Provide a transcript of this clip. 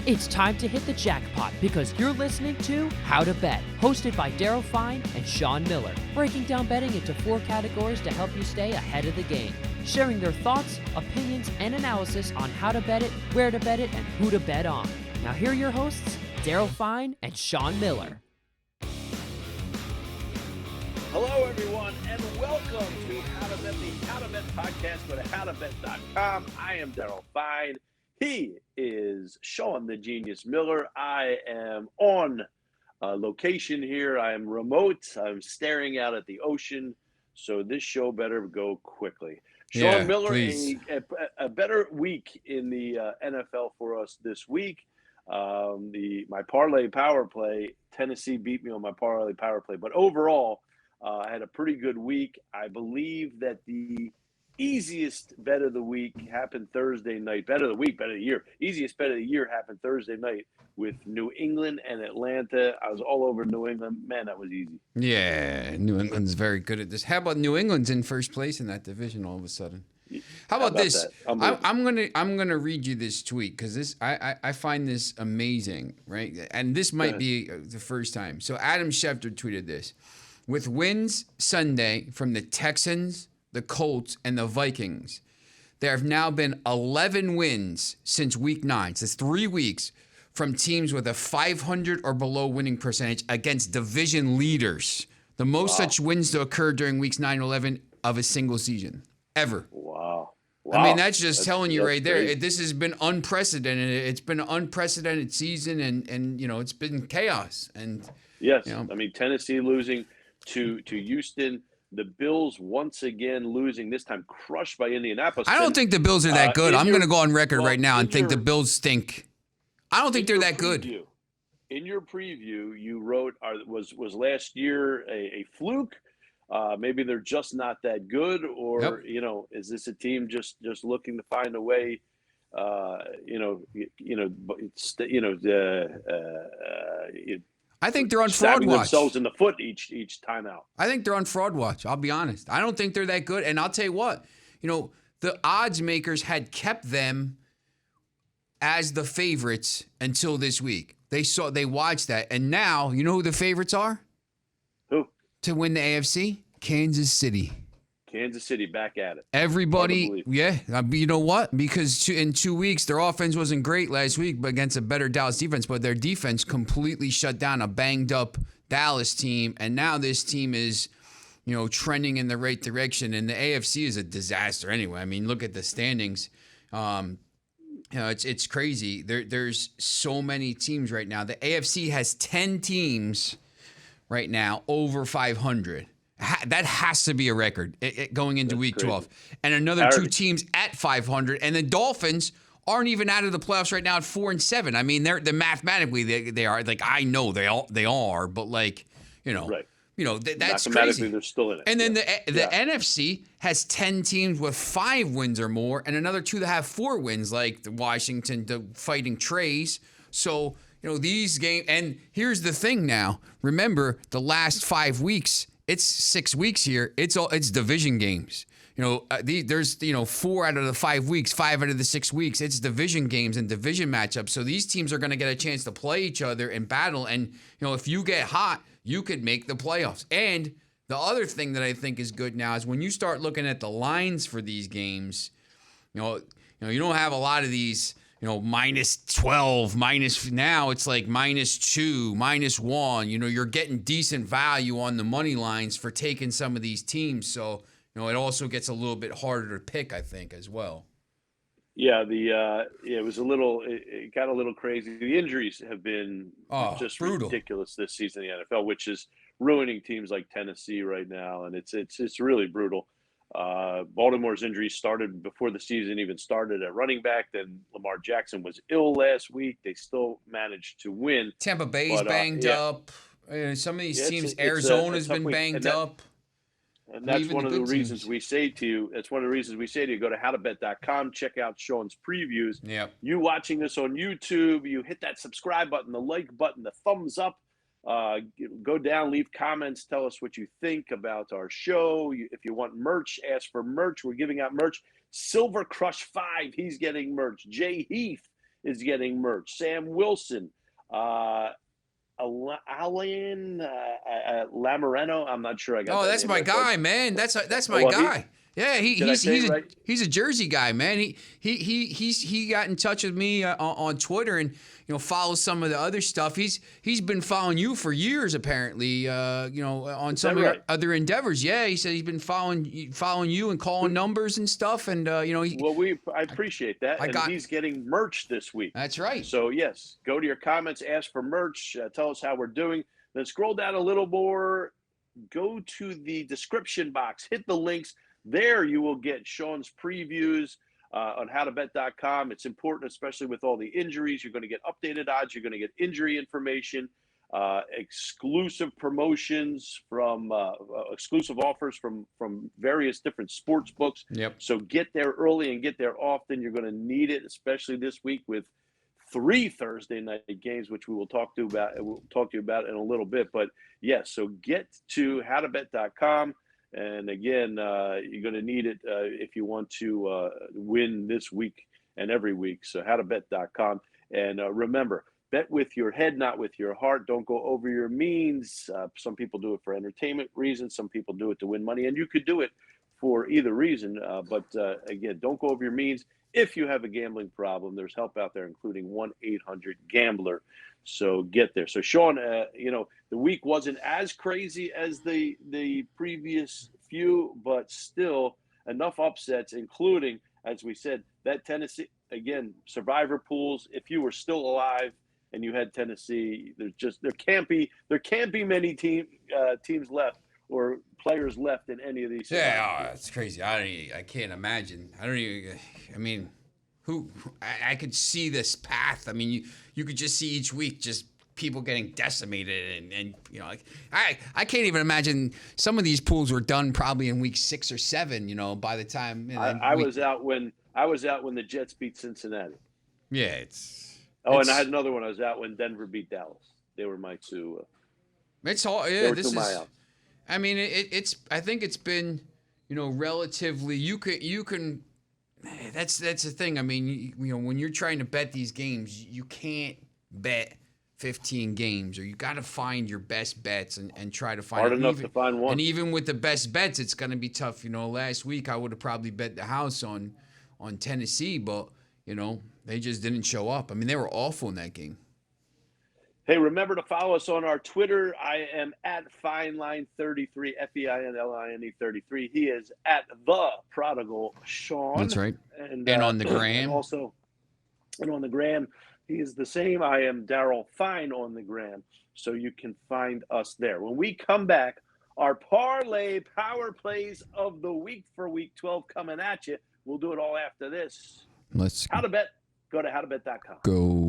It's time to hit the jackpot because you're listening to How to Bet, hosted by Daryl Fein and Sean Miller, breaking down betting into 4 categories to help you stay ahead of the game, sharing their thoughts, opinions, and analysis on how to bet it, where to bet it, and who to bet on. Now here are your hosts, Daryl Fein and Sean Miller. Hello, everyone, and welcome to How to Bet, the How to Bet podcast. Go to howtobet.com. I am Daryl Fein. He is Sean the Genius Miller. I am on location here. I am remote. I'm staring out at the ocean, so this show better go quickly. Sean Miller, a better week in the NFL for us this week. My Parlay Power Play, Tennessee beat me on my Parlay Power Play, but overall, I had a pretty good week. I believe that the easiest bet of the week happened Thursday night. Bet of the week, bet of the year. Easiest bet of the year happened Thursday night with New England and Atlanta. I was all over New England. Man, that was easy. Yeah, New England's very good at this. How about New England's in first place in that division all of a sudden? How about this? I'm gonna read you this tweet because this I find this amazing, right? And this might be the first time. So Adam Schefter tweeted this. With wins Sunday from the Texans, the Colts, and the Vikings, there have now been 11 wins since week 9. So it's 3 weeks from teams with a 500 or below winning percentage against division leaders. The most such wins to occur during weeks 9 and 11 of a single season ever. Wow. I mean, that's telling you right there. This has been unprecedented. It's been an unprecedented season, and you know, it's been chaos. And yes, you know, I mean, Tennessee losing to Houston, the Bills once again losing, this time crushed by Indianapolis. I don't think the Bills are that good. I'm going to go on record right now and think the Bills stink. I don't think they're that good. In your preview, you wrote, was last year a fluke? Maybe they're just not that good, or you know, is this a team just looking to find a way? I think they're on fraud watch. Themselves in the foot each time out. I think they're on fraud watch. I'll be honest. I don't think they're that good. And I'll tell you what, you know, the odds makers had kept them as the favorites until this week. They watched that, and now you know who the favorites are? Who? To win the AFC? Kansas City. Kansas City back at it. Everybody, yeah. You know what? Because in 2 weeks, their offense wasn't great last week, but against a better Dallas defense. But their defense completely shut down a banged-up Dallas team, and now this team is, you know, trending in the right direction. And the AFC is a disaster anyway. I mean, look at the standings. You know, it's crazy. There's so many teams right now. The AFC has 10 teams right now over 500. That has to be a record going into week 12. And another 2 teams at 500. And the Dolphins aren't even out of the playoffs right now at 4-7. I mean, they're mathematically they are. Like, I know they are, but like, you know, that's crazy. They're still in it. And then the NFC has 10 teams with 5 wins or more, and another 2 that have 4 wins, like the Washington, the Fighting Trays. So, you know, these games. And here's the thing now. Remember, the last 5 weeks. It's 6 weeks here. It's division games. You know, there's 4 out of the 5 weeks, 5 out of the 6 weeks. It's division games and division matchups. So these teams are going to get a chance to play each other and battle. And you know, if you get hot, you could make the playoffs. And the other thing that I think is good now is when you start looking at the lines for these games. You don't have a lot of these. You know, -12, now it's like -2, -1. You know, you're getting decent value on the money lines for taking some of these teams. So, you know, it also gets a little bit harder to pick, I think, as well. Yeah, it was it got a little crazy. The injuries have been just brutal. Ridiculous this season in the NFL, which is ruining teams like Tennessee right now, and it's really brutal. Baltimore's injuries started before the season even started at running back. Then Lamar Jackson was ill last week. They still managed to win. Go banged up. Some of these teams, Arizona's been banged up. And that's one of the reasons we say to you, go to howtobet.com, check out Sean's previews. Yep. You watching this on YouTube, you hit that subscribe button, the like button, the thumbs up. Go down, leave comments, tell us what you think about our show. If you want merch, ask for merch. We're giving out merch. Silver Crush 5, he's getting merch. Jay Heath is getting merch. Sam Wilson, Alan Lamoreno. I'm not sure I got Oh, that that's name my right, guy, man. That's my well, guy. Yeah, did I say it right? he's a Jersey guy, man. He got in touch with me on Twitter and follows some of the other stuff. He's been following you for years apparently. On some of your other endeavors. Yeah, he said he's been following you and calling numbers and stuff. And I appreciate that. He's getting merch this week. That's right. So yes, go to your comments, ask for merch, tell us how we're doing. Then scroll down a little more. Go to the description box. Hit the links. There you will get Sean's previews on HowToBet.com. It's important, especially with all the injuries. You're going to get updated odds. You're going to get injury information, exclusive promotions from exclusive offers from various different sports books. Yep. So get there early and get there often. You're going to need it, especially this week with 3 Thursday night games, which we will talk to you about in a little bit. But yes, so get to HowToBet.com. And again, you're going to need it if you want to win this week and every week. So HowToBet.com. And remember, bet with your head, not with your heart. Don't go over your means. Some people do it for entertainment reasons. Some people do it to win money. And you could do it for either reason. But again, don't go over your means. If you have a gambling problem, there's help out there, including 1-800-GAMBLER. So get there. So Sean, the week wasn't as crazy as the previous few, but still enough upsets, including, as we said, that Tennessee, again, survivor pools. If you were still alive and you had Tennessee, there can't be many teams left or players left in any of these. Yeah, it's crazy. I can't imagine. I could see this path. I mean, you could just see each week just people getting decimated and I can't even imagine some of these pools were done probably in week 6 or 7, by the time I was out when the Jets beat Cincinnati. Yeah, and I had another one. I was out when Denver beat Dallas. They were my two. It's all I mean, I think it's been, relatively. You can. That's the thing. I mean, when you're trying to bet these games, you can't bet 15 games, or you got to find your best bets and try to find hard enough to find one. And even with the best bets, it's going to be tough. Last week I would have probably bet the house on Tennessee, but they just didn't show up. I mean, they were awful in that game. Hey, remember to follow us on our Twitter. I am at FeinLine33, FEINLINE 33. He is at the Prodigal Sean. That's right. And on the gram. And on the gram, he is the same. I am Daryl Fein on the gram. So you can find us there. When we come back, our Parlay Power Plays of the week for week 12 coming at you. We'll do it all after this. Let's How to bet. Go to HowToBet.com. Go.